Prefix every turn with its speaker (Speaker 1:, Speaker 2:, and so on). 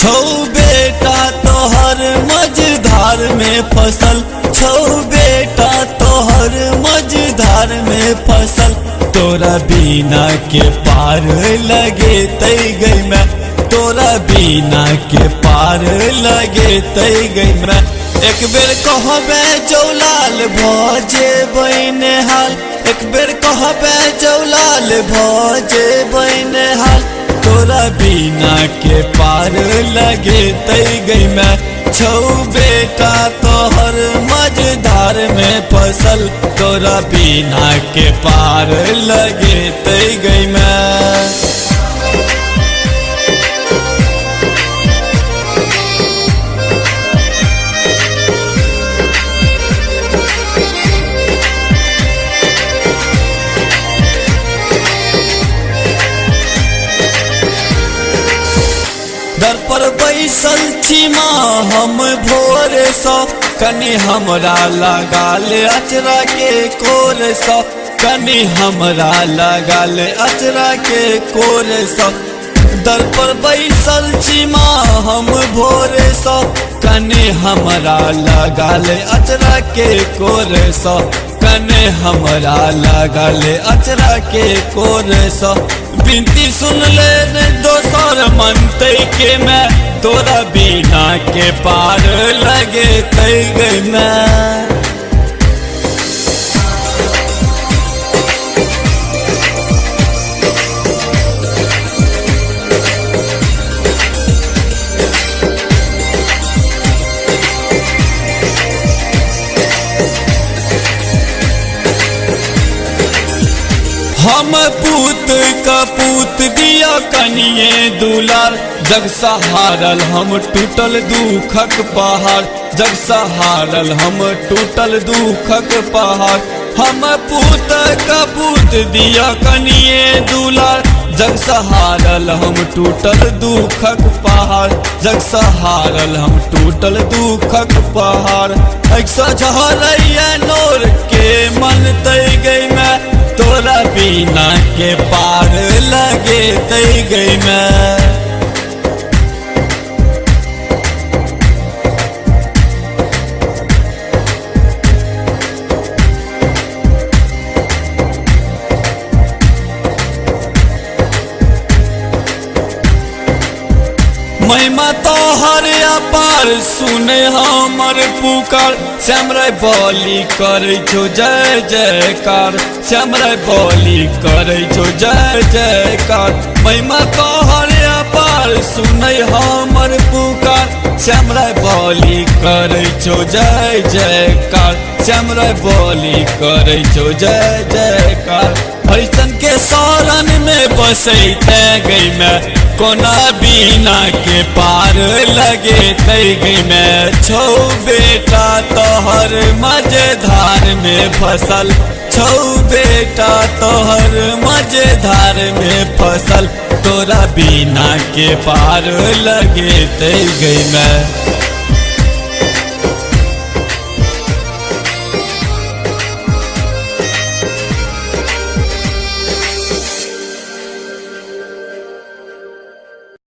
Speaker 1: छौ बेटा तोहर मझधार में फसल, छौ बेटा तोहर मझधार में फसल। तोरा बिना के पार लगे तई गई मैं, तोरा बिना के पार लगे तई गई मैं। एक बेर कहबे जौलाल भजे बहिने हाल, एक बेर कहबे जौलाल भजे बहिने हाल। तोरा बिना के पार लगे तई गई मैं, छौ बेटा तोहर मझधार में फसल। तोरा बिना के पार लगे तई गई मैं। दर पर बैसल छी माँ हम भोरे सा, कनी हमरा लगा ले अचरा के कोर सा, कनी हमरा लगा ले अचरा के कोर सा। दर पर बैसल छी माँ हम भोरे सा, कनी हमरा लगा ले अचरा के कोर सा, कने हमरा लगा ले अचरा के कोर सा। बिनती सुन ले ने दोसर मनते के मैं, तोरा बिना के पार लगे तई गई मैं। हम पूत कपूत दिया कनिए दुलार, जग सहारल हम टूटल दुखक पहाड़, जग सहारल हम टूटल दुखक पहाड़। हम पूत कपूत दिया कनिए दुलार, जग सहारल हम टूटल दुखक पहाड़, जग सहारल हम टूटल दुखक पहाड़। ऐसा झहरैया नोर के मन तई गई मैं, तोरा बिना के पार लगे तई गई मैं। महिमा तोहर अपार सुने हमर पुकार, श्यामराय बलि करे छो जय जयकार, श्यामराय बलि करे छो जय जयकार। महिमा तोहर अपार सुने हमर पुकार, श्यामराय बलि करे छो जय जयकार, श्यामराय बलि करे छो जय जयकार। हरिचंद के शरण में बसैते गई मैं, कोना बिना के पार लगे तई गई मैं। छौ बेटा तोहर मझधार में फसल, छौ बेटा तोहर मझधार में फसल। तोरा बिना के पार लगे तई गई मैं।